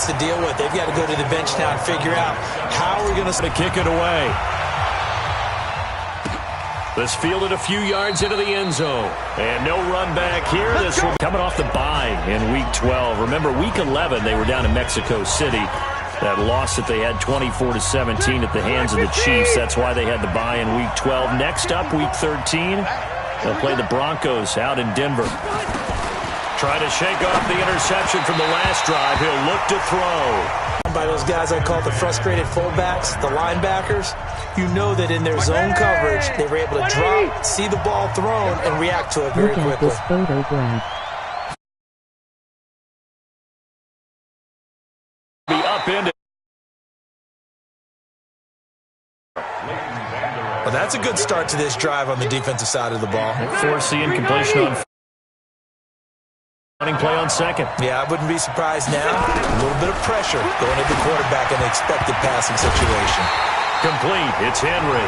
defense to deal with. They've got to go to the bench now and figure out how we're going to kick it away. This fielded a few yards into the end zone. And no run back here. This will coming off the bye in Week 12. Remember, Week 11, they were down in Mexico City. That loss that they had 24-17 at the hands of the Chiefs. That's why they had the bye in Week 12. Next up, Week 13, they'll play the Broncos out in Denver. Trying to shake off the interception from the last drive. He'll look to throw. By those guys I call the frustrated fullbacks, the linebackers, you know that in their zone coverage, they were able to drop, see the ball thrown, and react to it very quickly. Look at this photograph. Be upended. Well, that's a good start to this drive on the defensive side of the ball. Force the incompletion on running play on second. Yeah, I wouldn't be surprised now. A little bit of pressure going at the quarterback in the expected passing situation. Complete. It's Henry.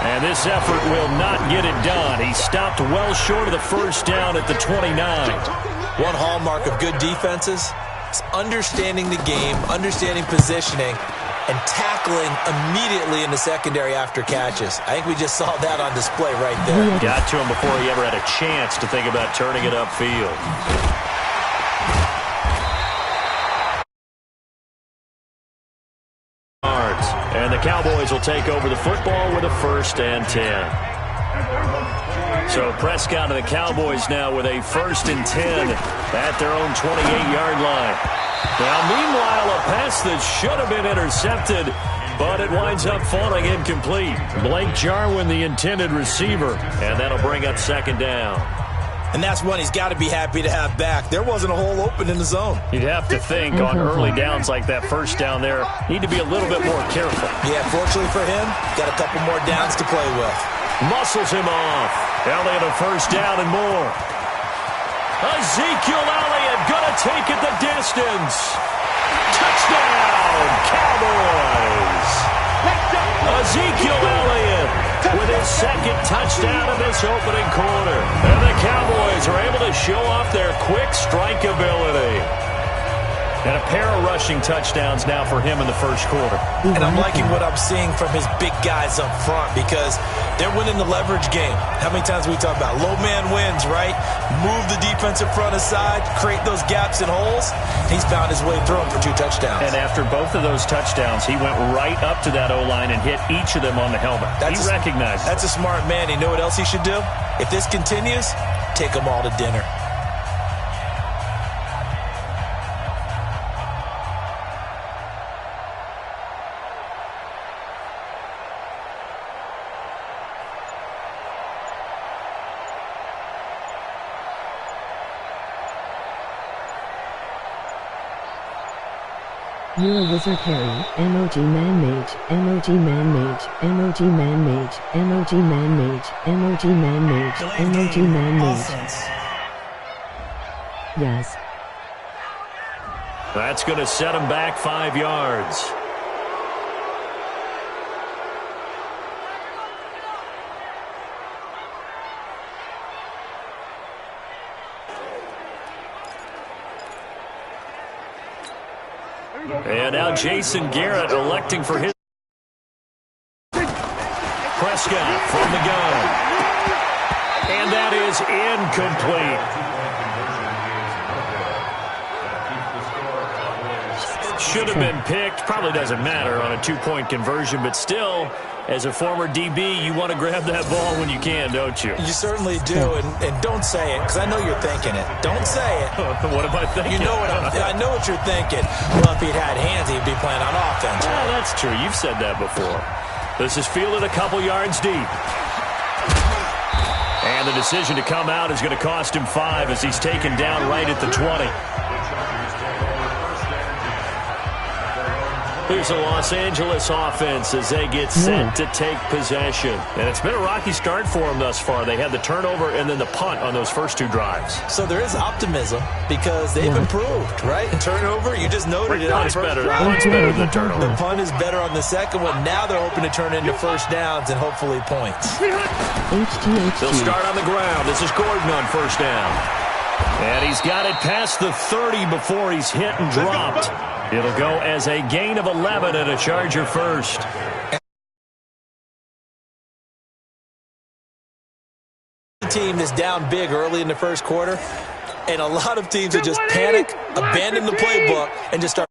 And this effort will not get it done. He stopped well short of the first down at the 29. One hallmark of good defenses is understanding the game, understanding positioning, and tackling immediately in the secondary after catches. I think we just saw that on display right there. Got to him before he ever had a chance to think about turning it upfield. And the Cowboys will take over the football with a 1st and 10. So Prescott and the Cowboys now with a 1st and 10 at their own 28-yard line. Now, meanwhile, a pass that should have been intercepted, but it winds up falling incomplete. Blake Jarwin, the intended receiver, and that'll bring up 2nd down. And that's one he's got to be happy to have back. There wasn't a hole open in the zone. You'd have to think on early downs like that first down there, need to be a little bit more careful. Yeah, fortunately for him, got a couple more downs to play with. Muscles him off. Elliott a 1st down and more. Ezekiel Elliott gonna take it the distance. Touchdown, Cowboys. Ezekiel Elliott with his 2nd touchdown of this opening quarter. And the Cowboys are able to show off their quick strike ability. And a pair of rushing touchdowns now for him in the 1st quarter. And I'm liking what I'm seeing from his big guys up front because they're winning the leverage game. How many times we talk about low man wins, right? Move the defensive front aside, create those gaps and holes. He's found his way through them for 2 touchdowns. And after both of those touchdowns, he went right up to that O-line and hit each of them on the helmet. He recognized That's a smart man. You know what else he should do? If this continues, take them all to dinner. You're a wizard, Harry. MOG man mage. MOG man mage. MOG man mage. MOG man mage. MOG man mage. MOG man mage. Yes. That's going to set him back 5 yards. And now Jason Garrett electing for his. Prescott from the gun. And that is incomplete. Should have been picked. Probably doesn't matter on a 2-point conversion, but still, as a former DB, you want to grab that ball when you can, don't you? You certainly do, and don't say it, because I know you're thinking it. Don't say it. What am I thinking? You know I know what you're thinking. Well, if he'd had hands, he'd be playing on offense. Yeah, that's true. You've said that before. This is fielded a couple yards deep. And the decision to come out is going to cost him 5 as he's taken down right at the 20. Here's the Los Angeles offense as they get set to take possession. And it's been a rocky start for them thus far. They had the turnover and then the punt on those first 2 drives. So there is optimism because they've improved, right? And turnover, you just noted it on the first drive. Punt's better than the turnover. The punt is better on the second one. Now they're hoping to turn into first downs and hopefully points. They'll start on the ground. This is Gordon on 1st down. And he's got it past the 30 before he's hit and dropped. It'll go as a gain of 11 and a Charger first. Team is down big early in the first quarter, and a lot of teams would just panic, abandon the playbook, and just start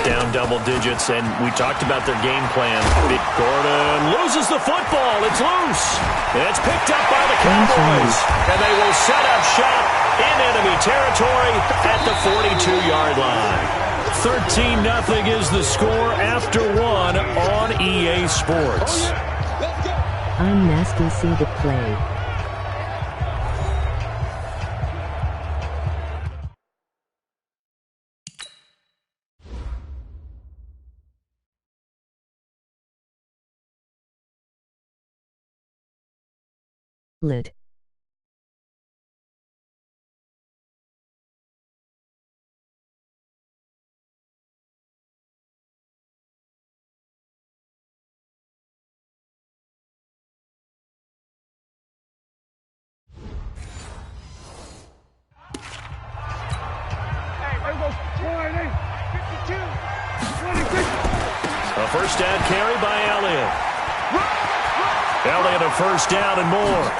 down double digits, and we talked about their game plan. Gordon loses the football. It's loose. It's picked up by the Cowboys, and they will set up shop in enemy territory at the 42-yard line. 13-0 is the score after one on EA Sports. I'm Nasty C to play. Lit. A first down carry by Elliott. Elliott a first down and more.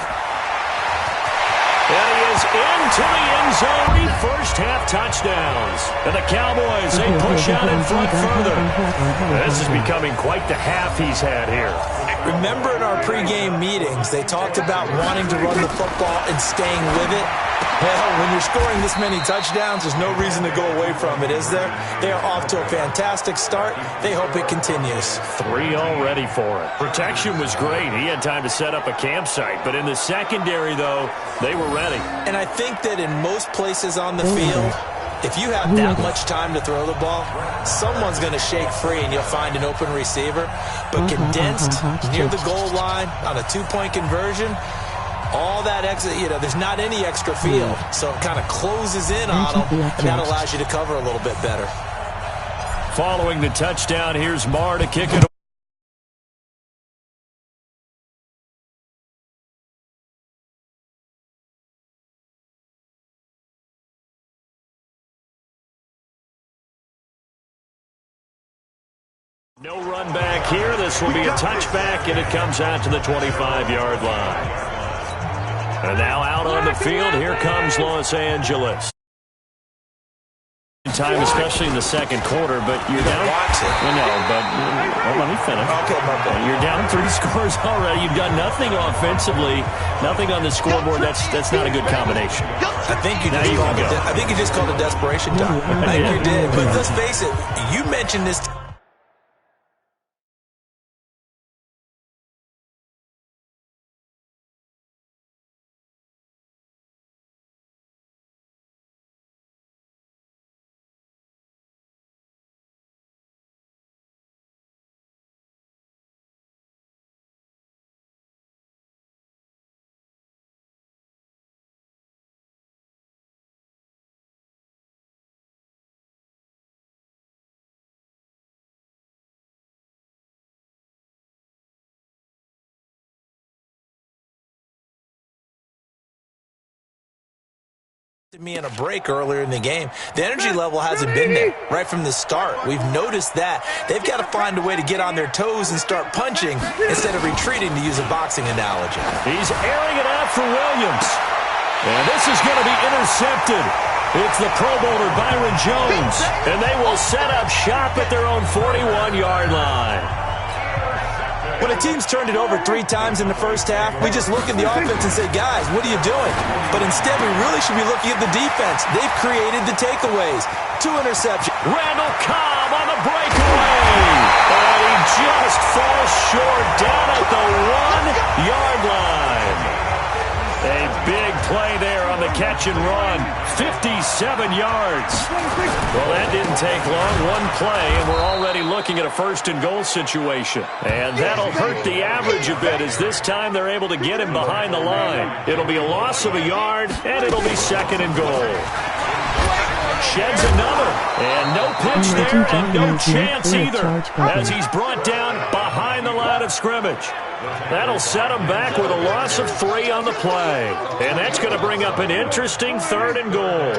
And he is into the end zone. 3 first-half touchdowns. And the Cowboys, they push out in front further. This is becoming quite the half he's had here. Remember in our pregame meetings, they talked about wanting to run the football and staying with it. Well, when you're scoring this many touchdowns, there's no reason to go away from it, is there? They are off to a fantastic start. They hope it continues. 3 already for it. Protection was great. He had time to set up a campsite. But in the secondary, though, they were ready. And I think that in most places on the field, if you have that much time to throw the ball, someone's going to shake free and you'll find an open receiver. But condensed near the goal line on a 2-point conversion, all that extra, there's not any extra field. So it kind of closes in on them, and that allows you to cover a little bit better. Following the touchdown, here's Marr to kick it. No run back here. This will be a touchback, and it comes out to the 25-yard line. And now out on the field, here comes Los Angeles. Time, especially in the second quarter, but you're down. Watch it. Let me finish. Okay, my bad. You're down 3 scores already. You've done nothing offensively, nothing on the scoreboard. That's not a good combination. I think you just called it desperation time. I think you did. But let's face it, you mentioned this. Me in a break earlier in the game. The energy level hasn't been there right from the start. We've noticed that. They've got to find a way to get on their toes and start punching instead of retreating, to use a boxing analogy. He's airing it out for Williams. And this is going to be intercepted. It's the Pro Bowler Byron Jones. And they will set up shop at their own 41-yard line. When a team's turned it over 3 times in the first half, we just look at the offense and say, guys, what are you doing? But instead, we really should be looking at the defense. They've created the takeaways. 2 interceptions. Randall Cobb on the breakaway. And he just falls short down at the 1-yard line. A big play there on the catch and run. 57 yards. Well, that didn't take long. 1 play, and we're already looking at a first-and-goal situation. And that'll hurt the average a bit, as this time they're able to get him behind the line. It'll be a loss of a yard, and it'll be 2nd and goal. Sheds another. And no pitch there, and no chance either, as he's brought down behind the line of scrimmage. That'll set him back with a loss of 3 on the play. And that's going to bring up an interesting 3rd and goal.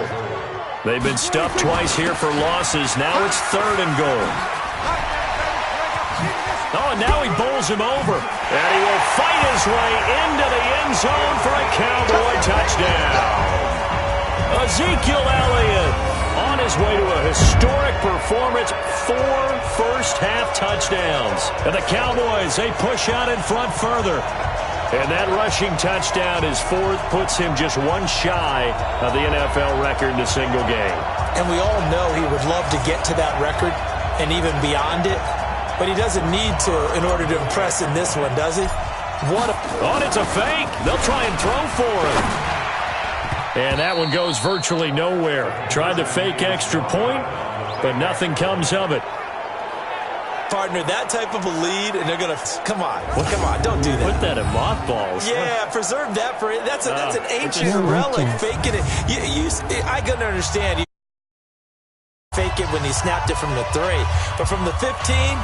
They've been stuffed twice here for losses. Now it's 3rd and goal. Oh, and now he bowls him over. And he will fight his way into the end zone for a Cowboy touchdown. Ezekiel Elliott on his way to a historic performance, 4 first-half touchdowns. And the Cowboys, they push out in front further. And that rushing touchdown, his 4th, puts him just 1 shy of the NFL record in a single game. And we all know he would love to get to that record and even beyond it. But he doesn't need to in order to impress in this one, does he? Oh, it's a fake. They'll try and throw for him. And that one goes virtually nowhere. Tried to fake extra point, but nothing comes of it. Partner, that type of a lead, and they're going to, come on, don't do that. Put that in mothballs. Yeah, preserve that for it. That's an ancient relic, faking it. I can understand. You fake it when he snapped it from the 3, but from the 15...